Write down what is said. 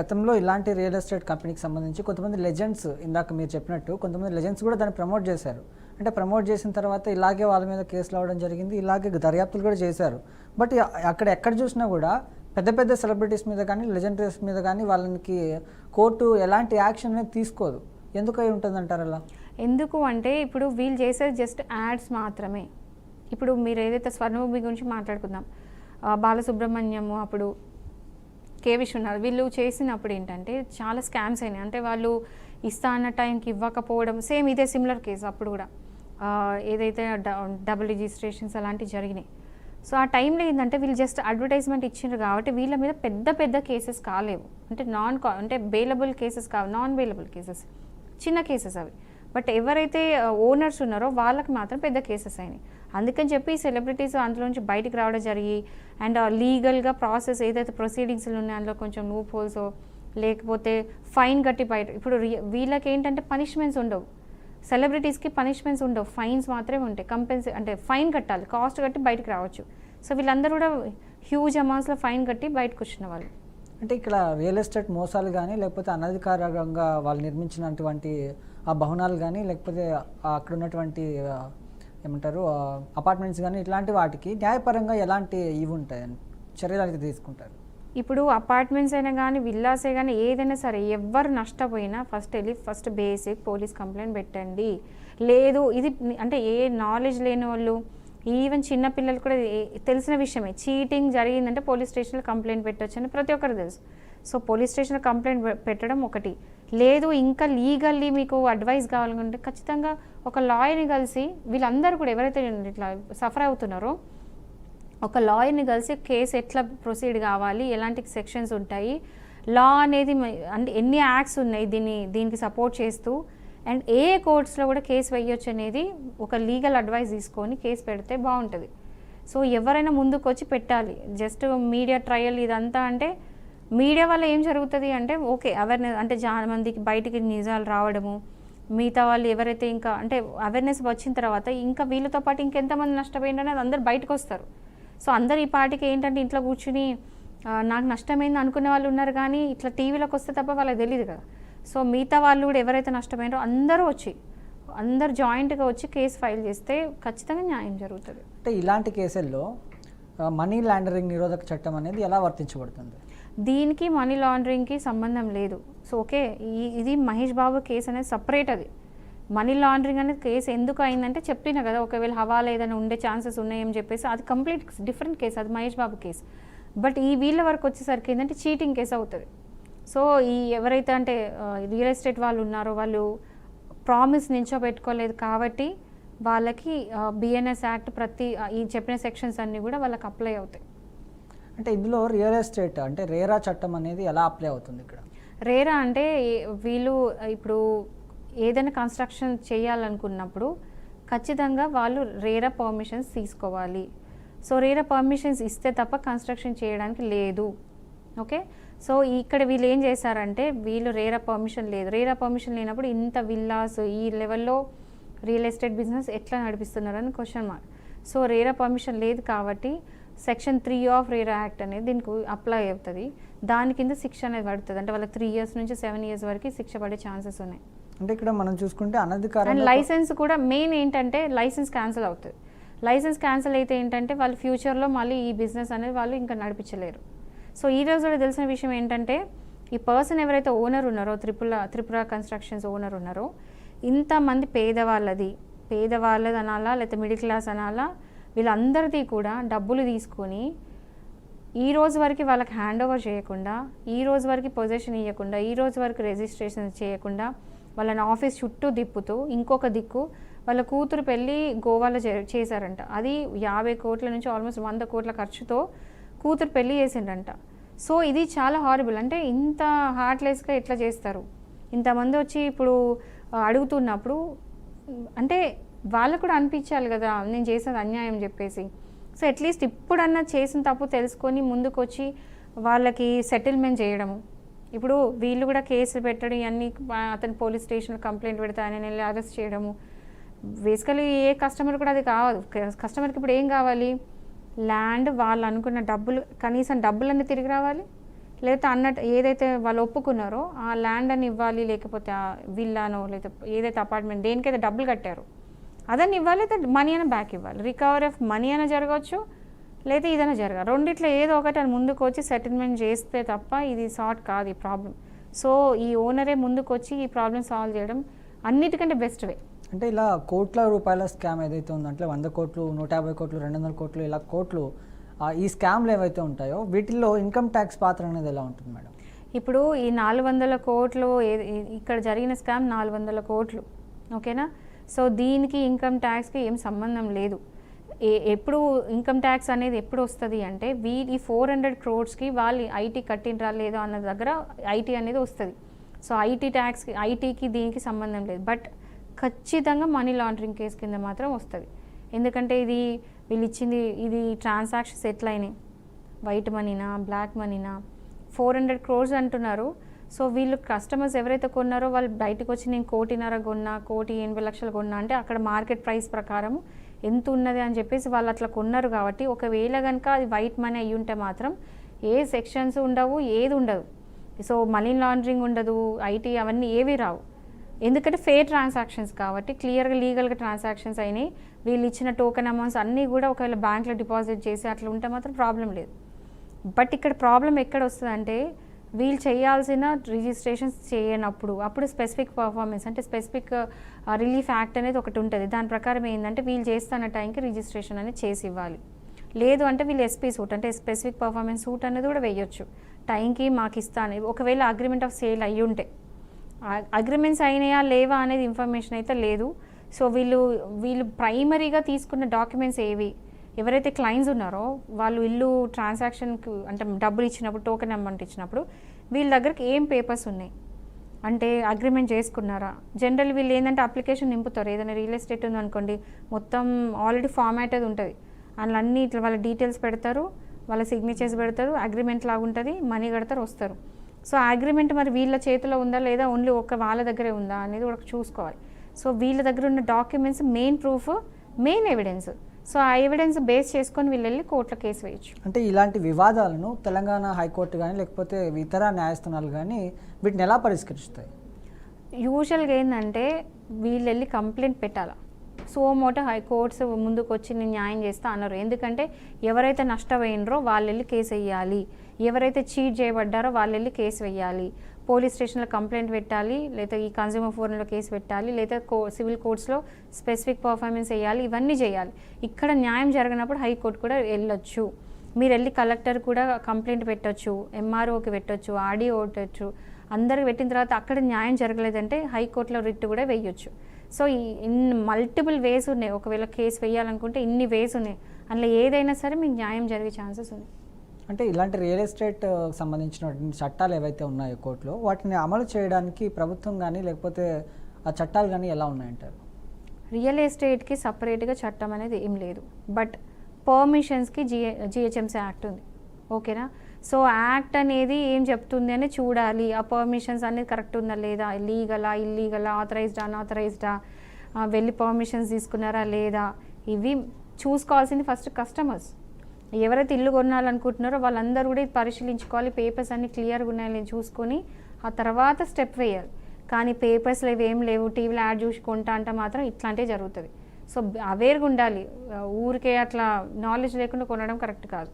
గతంలో ఇలాంటి real estate కంపెనీకి సంబంధించి కొంతమంది లెజెండ్స్, ఇందాక మీరు చెప్పినట్టు కొంతమంది లెజెండ్స్ కూడా దాన్ని ప్రమోట్ చేశారు. అంటే ప్రమోట్ చేసిన తర్వాత ఇలాగే వాళ్ళ మీద కేసులు అవ్వడం జరిగింది, ఇలాగే దర్యాప్తులు కూడా చేశారు. బట్ అక్కడ ఎక్కడ చూసినా కూడా పెద్ద పెద్ద సెలబ్రిటీస్ మీద కానీ లెజెండరీస్ మీద కానీ వాళ్ళకి కోర్టు ఎలాంటి యాక్షన్ అనేది తీసుకోదు. ఎందుకు అయి ఉంటుందంటారు అలా? ఎందుకు అంటే ఇప్పుడు వీళ్ళు చేసేది జస్ట్ యాడ్స్ మాత్రమే. ఇప్పుడు మీరు ఏదైతే స్వర్ణభూమి గురించి మాట్లాడుకుందాం, బాలసుబ్రహ్మణ్యము అప్పుడు కే విశ్వనాథ్ వీళ్ళు చేసినప్పుడు ఏంటంటే చాలా స్కామ్స్ అయినాయి. అంటే వాళ్ళు ఇస్తా అన్న టైంకి ఇవ్వకపోవడం, సేమ్ ఇదే సిమిలర్ కేసు అప్పుడు కూడా ఏదైతే డబుల్ రిజిస్ట్రేషన్స్ అలాంటివి జరిగినాయి. సో ఆ టైంలో ఏంటంటే వీళ్ళు జస్ట్ అడ్వర్టైజ్మెంట్ ఇచ్చిండ్రు కాబట్టి వీళ్ళ మీద పెద్ద పెద్ద కేసెస్ కాలేవు. అంటే బెయిలబుల్ కేసెస్ కావు, నాన్ బెయిలబుల్ కేసెస్, చిన్న కేసెస్ అవి. బట్ ఎవరైతే ఓనర్స్ ఉన్నారో వాళ్ళకి మాత్రం పెద్ద కేసెస్ అయినాయి. అందుకని చెప్పి సెలబ్రిటీస్ అందులో నుంచి బయటికి రావడం జరిగి అండ్ లీగల్గా ప్రాసెస్ ఏదైతే ప్రొసీడింగ్స్లు ఉన్నాయో అందులో కొంచెం లూప్ హోల్స్ లేకపోతే ఫైన్ కట్టి బయట. ఇప్పుడు వీళ్ళకి ఏంటంటే పనిష్మెంట్స్ ఉండవు, సెలబ్రిటీస్కి పనిష్మెంట్స్ ఉండవు, ఫైన్స్ మాత్రమే ఉంటాయి. అంటే ఫైన్ కట్టాలి, కాస్ట్ కట్టి బయటకు రావచ్చు. సో వీళ్ళందరూ కూడా హ్యూజ్ అమౌంట్స్లో ఫైన్ కట్టి బయటకు వచ్చిన వాళ్ళు. అంటే ఇక్కడ రియల్ ఎస్టేట్ మోసాలు కానీ లేకపోతే అనధికారంగా వాళ్ళు నిర్మించినటువంటి ఆ భవనాలు కానీ లేకపోతే అక్కడ ఉన్నటువంటి ఏమంటారు అపార్ట్మెంట్స్ కానీ ఇట్లాంటి వాటికి న్యాయపరంగా ఎలాంటి ఇవి ఉంటాయని చర్యలు అయితే తీసుకుంటారు? ఇప్పుడు అపార్ట్మెంట్స్ అయినా కానీ విల్లాసే కానీ ఏదైనా సరే ఎవరు నష్టపోయినా ఫస్ట్ బేసిక్ పోలీస్ కంప్లైంట్ పెట్టండి. లేదు ఇది అంటే ఏ నాలెడ్జ్ లేని వాళ్ళు, ఈవెన్ చిన్నపిల్లలు కూడా తెలిసిన విషయమే, చీటింగ్ జరిగిందంటే పోలీస్ స్టేషన్లో కంప్లైంట్ పెట్టవచ్చు అని ప్రతి ఒక్కరు తెలుసు. సో పోలీస్ స్టేషన్లో కంప్లైంట్ పెట్టడం ఒకటి. లేదు ఇంకా లీగల్లీ మీకు అడ్వైస్ కావాలనుకుంటే ఖచ్చితంగా ఒక లాయర్ని కలిసి, వీళ్ళందరూ కూడా ఎవరైతే ఇట్లా సఫర్ అవుతున్నారో ఒక లాయర్ని కలిసి కేసు ఎట్లా ప్రొసీడ్ కావాలి, ఎలాంటి సెక్షన్స్ ఉంటాయి, లా అనేది అంటే ఎన్ని యాక్ట్స్ ఉన్నాయి దీనికి సపోర్ట్ చేస్తూ అండ్ ఏ కోర్ట్స్లో కూడా కేసు వేయొచ్చు అనేది ఒక లీగల్ అడ్వైస్ తీసుకొని కేసు పెడితే బాగుంటుంది. సో ఎవరైనా ముందుకు వచ్చి పెట్టాలి. జస్ట్ మీడియా ట్రయల్ ఇదంతా అంటే మీడియా వల్ల ఏం జరుగుతుంది అంటే ఓకే అవేర్నెస్, అంటే చాలా మందికి బయటికి నిజాలు రావడము, మిగతా వాళ్ళు ఎవరైతే ఇంకా అంటే అవేర్నెస్ వచ్చిన తర్వాత ఇంకా వీళ్ళతో పాటు ఇంకెంతమంది నష్టపోయింది అది అందరు బయటకు వస్తారు. సో అందరు ఈ పార్టీకి ఏంటంటే ఇంట్లో కూర్చుని నాకు నష్టమైంది అనుకునే వాళ్ళు ఉన్నారు, కానీ ఇట్లా టీవీలోకి వస్తే తప్ప వాళ్ళకి తెలియదు కదా. సో మిగతా వాళ్ళు కూడా ఎవరైతే నష్టపోయినారో అందరూ జాయింట్గా వచ్చి కేసు ఫైల్ చేస్తే ఖచ్చితంగా న్యాయం జరుగుతుంది. అంటే ఇలాంటి కేసుల్లో మనీ లాండరింగ్ నిరోధక చట్టం అనేది ఎలా వర్తించబడుతుంది? దీనికి మనీ లాండరింగ్కి సంబంధం లేదు. సో ఓకే ఇది మహేష్ బాబు కేసు అనేది సపరేట్. అది మనీ లాండరింగ్ అనేది కేసు ఎందుకు అయిందంటే చెప్పినా కదా, ఒకవేళ హవాలా ఏదైనా ఉండే ఛాన్సెస్ ఉన్నాయని చెప్పేసి అది కంప్లీట్ డిఫరెంట్ కేసు, అది మహేష్ బాబు కేసు. బట్ ఈ వీళ్ళ వరకు వచ్చేసరికి ఏంటంటే చీటింగ్ కేసు అవుతుంది. సో ఈ ఎవరైతే అంటే రియల్ ఎస్టేట్ వాళ్ళు ఉన్నారో వాళ్ళు ప్రామిస్ నిల్చోబెట్టుకోలేదు కాబట్టి వాళ్ళకి బిఎన్ఎస్ యాక్ట్ ప్రతి ఈ చెప్పిన సెక్షన్స్ అన్నీ కూడా వాళ్ళకి అప్లై అవుతాయి. అంటే ఇందులో రియల్ ఎస్టేట్ అంటే రేరా చట్టం అనేది ఎలా అప్లై అవుతుంది ఇక్కడ? రేరా అంటే వీళ్ళు ఇప్పుడు ఏదైనా కన్స్ట్రక్షన్ చేయాలనుకున్నప్పుడు ఖచ్చితంగా వాళ్ళు రేరా పర్మిషన్స్ తీసుకోవాలి. సో రేరా పర్మిషన్స్ ఇస్తే తప్ప కన్స్ట్రక్షన్ చేయడానికి లేదు. ఓకే, సో ఇక్కడ వీళ్ళు ఏం చేశారంటే వీళ్ళు రేరా పర్మిషన్ లేదు, రేరా పర్మిషన్ లేనప్పుడు ఇంత విల్లాస్ ఈ లెవెల్లో రియల్ ఎస్టేట్ బిజినెస్ ఎట్లా నడిపిస్తున్నారని question mark. So RERA permission లేదు కాబట్టి సెక్షన్ 3 ఆఫ్ రేరా యాక్ట్ అనేది దీనికి అప్లై అవుతుంది. దాని కింద శిక్ష అనేది పడుతుంది. అంటే వాళ్ళకి 3 years నుంచి 7 years వరకు శిక్ష పడే ఛాన్సెస్ ఉన్నాయి. అంటే ఇక్కడ మనం చూసుకుంటే అనధికారంగా అండ్ లైసెన్స్ కూడా మెయిన్ ఏంటంటే లైసెన్స్ క్యాన్సిల్ అవుతుంది. లైసెన్స్ క్యాన్సిల్ అయితే ఏంటంటే వాళ్ళు ఫ్యూచర్లో మళ్ళీ ఈ బిజినెస్ అనేది వాళ్ళు ఇంకా నడిపించలేరు. సో ఈ రోజు కూడా తెలిసిన విషయం ఏంటంటే ఈ పర్సన్ ఎవరైతే ఓనర్ ఉన్నారో త్రిపుర కన్స్ట్రక్షన్స్ ఓనర్ ఉన్నారో ఇంతమంది పేదవాళ్ళది అనాలా లేకపోతే మిడిల్ క్లాస్ అనాలా వీళ్ళందరిది కూడా డబ్బులు తీసుకొని ఈ రోజు వరకు వాళ్ళకి హ్యాండ్ ఓవర్ చేయకుండా, ఈ రోజు వరకు పొజిషన్ ఇవ్వకుండా, ఈ రోజు వరకు రిజిస్ట్రేషన్ చేయకుండా వాళ్ళని ఆఫీస్ చుట్టూ తిప్పుతూ ఇంకొక దిక్కు వాళ్ళ కూతురు పెళ్ళి గోవాలో చేశారంట. అది 50 కోట్ల నుంచి ఆల్మోస్ట్ 100 కోట్ల ఖర్చుతో కూతురు పెళ్ళి చేసిండంట. సో ఇది చాలా హారిబుల్. అంటే ఇంత హార్ట్లెస్గా ఎట్లా చేస్తారు? ఇంతమంది వచ్చి ఇప్పుడు అడుగుతున్నప్పుడు అంటే వాళ్ళకు కూడా అనిపించాలి కదా నేను చేసేది అన్యాయం చెప్పేసి. సో అట్లీస్ట్ ఇప్పుడన్నా చేసిన తప్పు తెలుసుకొని ముందుకు వచ్చి వాళ్ళకి సెటిల్మెంట్ చేయడము. ఇప్పుడు వీళ్ళు కూడా కేసులు పెట్టడం ఇవన్నీ అతను పోలీస్ స్టేషన్లో కంప్లైంట్ పెడితే ఆయన వెళ్ళి అరెస్ట్ చేయడము. బేసికలీ ఏ కస్టమర్ కూడా అది కావాలి. కస్టమర్కి ఇప్పుడు ఏం కావాలి? ల్యాండ్, వాళ్ళు అనుకున్న డబ్బులు, కనీసం డబ్బులన్నీ తిరిగి రావాలి, లేకపోతే అన్నట్టు ఏదైతే వాళ్ళు ఒప్పుకున్నారో ఆ ల్యాండ్ అని ఇవ్వాలి, లేకపోతే ఆ విల్లానో లేకపోతే ఏదైతే అపార్ట్మెంట్ దేనికైతే డబ్బులు కట్టారో అదని ఇవ్వాలి, లేదా మనీ అయినా బ్యాక్ ఇవ్వాలి. రికవరీ ఆఫ్ మనీ అయినా జరగవచ్చు, లేదా ఏదైనా జరగాలి. రెండిట్లో ఏదో ఒకటి అని ముందుకు వచ్చి సెటిల్మెంట్ చేస్తే తప్ప ఇది సార్ట్ కాదు ఈ ప్రాబ్లం. సో ఈ ఓనరే ముందుకు వచ్చి ఈ ప్రాబ్లం సాల్వ్ చేయడం అన్నిటికంటే బెస్ట్ వే. అంటే ఇలా కోట్ల రూపాయల స్కామ్ ఏదైతే ఉందో, అంటే 100 కోట్లు, 150 కోట్లు, 200 కోట్లు, ఇలా కోట్లు, ఈ స్కామ్లు ఏవైతే ఉంటాయో వీటిల్లో ఇన్కమ్ ట్యాక్స్ పాత్ర అనేది ఎలా ఉంటుంది మేడం? ఇప్పుడు ఈ 400 కోట్లు ఇక్కడ జరిగిన స్కామ్ 400 కోట్లు, ఓకేనా. సో దీనికి ఇన్కమ్ ట్యాక్స్కి ఏం సంబంధం లేదు. ఎప్పుడు ఇన్కమ్ ట్యాక్స్ అనేది ఎప్పుడు వస్తుంది అంటే ఈ 400 crores వాళ్ళు ఐటీ కట్టినరా లేదో అన్న దగ్గర ఐటీ అనేది వస్తుంది. సో ఐటీకి దీనికి సంబంధం లేదు. బట్ ఖచ్చితంగా మనీ లాండరింగ్ కేసు కింద మాత్రం వస్తుంది. ఎందుకంటే వీళ్ళు ఇచ్చింది ఇది ట్రాన్సాక్షన్స్ ఎట్లయినాయి, వైట్ మనీనా బ్లాక్ మనీనా, 400 crores అంటున్నారు. సో వీళ్ళు కస్టమర్స్ ఎవరైతే కొన్నారో వాళ్ళు బయటకు వచ్చి నేను 1.5 కోటి కొన్నా, 1,80,00,000 కొన్నా అంటే అక్కడ మార్కెట్ ప్రైస్ ప్రకారం ఎంత ఉన్నది అని చెప్పేసి వాళ్ళు అట్లా కొన్నారు. కాబట్టి ఒకవేళ కనుక అది వైట్ మనీ అయ్యి ఉంటే మాత్రం ఏ సెక్షన్స్ ఉండవు, ఏది ఉండదు. సో మనీ లాండరింగ్ ఉండదు, ఐటీ అవన్నీ ఏవి రావు. ఎందుకంటే ఫేర్ ట్రాన్సాక్షన్స్ కాబట్టి క్లియర్గా లీగల్గా ట్రాన్సాక్షన్స్ అయినాయి. వీళ్ళు ఇచ్చిన టోకెన్ అమౌంట్స్ అన్నీ కూడా ఒకవేళ బ్యాంక్లో డిపాజిట్ చేసి అట్లా ఉంటే మాత్రం ప్రాబ్లం లేదు. బట్ ఇక్కడ ప్రాబ్లం ఎక్కడ వస్తుందంటే వీళ్ళు చేయాల్సిన రిజిస్ట్రేషన్స్ చేయనప్పుడు అప్పుడు స్పెసిఫిక్ పర్ఫార్మెన్స్ అంటే స్పెసిఫిక్ రిలీఫ్ యాక్ట్ అనేది ఒకటి ఉంటుంది. దాని ప్రకారం ఏంటంటే వీళ్ళు చేస్తున్న టైంకి రిజిస్ట్రేషన్ అనేది చేసి ఇవ్వాలి. లేదు అంటే వీళ్ళు ఎస్పీ సూట్ అంటే స్పెసిఫిక్ పర్ఫార్మెన్స్ సూట్ అనేది కూడా వేయొచ్చు. టైంకి మాకు ఇస్తాను ఒకవేళ అగ్రిమెంట్ ఆఫ్ సేల్ అయ్యి ఉంటే. అగ్రిమెంట్స్ అయినాయా లేవా అనేది ఇన్ఫర్మేషన్ అయితే లేదు. సో వీళ్ళు ప్రైమరీగా తీసుకున్న డాక్యుమెంట్స్ ఏవి, ఎవరైతే క్లయింట్స్ ఉన్నారో వాళ్ళు ఇల్లు ట్రాన్సాక్షన్కి అంటే డబ్బులు ఇచ్చినప్పుడు టోకెన్ అమౌంట్ ఇచ్చినప్పుడు వీళ్ళ దగ్గరికి ఏం పేపర్స్ ఉన్నాయి అంటే అగ్రిమెంట్ చేసుకున్నారా. జనరల్ వీళ్ళు ఏంటంటే అప్లికేషన్ నింపుతారు. ఏదైనా రియల్ ఎస్టేట్ ఉందనుకోండి మొత్తం ఆల్రెడీ ఫార్మాటెడ్ ఉంటుంది. అందులో అన్ని ఇట్లా వాళ్ళ డీటెయిల్స్ పెడతారు, వాళ్ళ సిగ్నేచర్స్ పెడతారు, అగ్రిమెంట్ లాగా ఉంటుంది, మనీ కడతారు, వస్తారు. సో అగ్రిమెంట్ మరి వీళ్ళ చేతిలో ఉందా లేదా ఓన్లీ వాళ్ళ దగ్గరే ఉందా అనేది కూడా చూసుకోవాలి. సో వీళ్ళ దగ్గర ఉన్న documents main proof, main evidence. So ఆ ఎవిడెన్స్ బేస్ చేసుకొని వీళ్ళు వెళ్ళి కోర్టులో కేసు వేయచ్చు. అంటే ఇలాంటి వివాదాలను తెలంగాణ హైకోర్టు కానీ లేకపోతే ఇతర న్యాయస్థానాలు కానీ వీటిని ఎలా పరిష్కరిస్తాయి? యూజువల్గా ఏంటంటే వీళ్ళు వెళ్ళి కంప్లైంట్ పెట్టాలా. సో మోటో హైకోర్ట్స్ ముందుకు వచ్చి నేను న్యాయం చేస్తా అన్నారు. ఎందుకంటే ఎవరైతే నష్టపోయినరో వాళ్ళు వెళ్ళి కేసు వేయాలి, ఎవరైతే చీట్ చేయబడ్డారో వాళ్ళు వెళ్ళి కేసు వేయాలి, పోలీస్ స్టేషన్లో కంప్లైంట్ పెట్టాలి, లేదా ఈ కన్జ్యూమర్ ఫోరంలో కేసు పెట్టాలి, లేదా సివిల్ కోర్ట్స్లో స్పెసిఫిక్ పర్ఫార్మెన్స్ వేయాలి, ఇవన్నీ చేయాలి. ఇక్కడ న్యాయం జరిగినప్పుడు హైకోర్టు కూడా వెళ్ళొచ్చు. మీరు వెళ్ళి కలెక్టర్ కూడా కంప్లైంట్ పెట్టొచ్చు, ఎంఆర్ఓకి పెట్టొచ్చు, ఆర్డీఓ పెట్టచ్చు. అందరికి పెట్టిన తర్వాత అక్కడ న్యాయం జరగలేదంటే హైకోర్టులో రిట్ కూడా వేయొచ్చు. సో మల్టిపుల్ వేస్ ఉన్నాయి. ఒకవేళ కేసు వేయాలనుకుంటే ఇన్ని వేస్ ఉన్నాయి. అందులో ఏదైనా సరే మీకు న్యాయం జరిగే ఛాన్సెస్ ఉంది. అంటే ఇలాంటి రియల్ ఎస్టేట్ సంబంధించిన చట్టాలు ఏవైతే ఉన్నాయో కోర్టులో వాటిని అమలు చేయడానికి ప్రభుత్వం కానీ లేకపోతే ఆ చట్టాలు కానీ ఎలా ఉన్నాయంటారు? రియల్ ఎస్టేట్కి సపరేట్గా చట్టం అనేది ఏం లేదు. బట్ పర్మిషన్స్కి జిహెచ్ఎంసీ యాక్ట్ ఉంది, ఓకేనా. సో యాక్ట్ అనేది ఏం చెప్తుంది అని చూడాలి. ఆ పర్మిషన్స్ అనేది కరెక్ట్ ఉందా లేదా, లీగలా ఇల్లీగలా, ఆథరైజ్డా అన్ఆథరైజ్డా, వెళ్ళి పర్మిషన్స్ తీసుకున్నారా లేదా, ఇవి చూసుకోవాల్సింది ఫస్ట్ కస్టమర్స్. ఎవరైతే ఇల్లు కొనాలనుకుంటున్నారో వాళ్ళందరూ కూడా ఇది పరిశీలించుకోవాలి. పేపర్స్ అన్ని క్లియర్గా ఉన్నాయని చూసుకొని ఆ తర్వాత స్టెప్ వేయాలి. కానీ పేపర్స్లో ఇవి ఏం లేవు, టీవీలో యాడ్ చూసి కొంటా అంటే మాత్రం ఇట్లాంటివి జరుగుతుంది. సో అవేర్గా ఉండాలి. ఊరికే అట్లా నాలెడ్జ్ లేకుండా కొనడం కరెక్ట్ కాదు.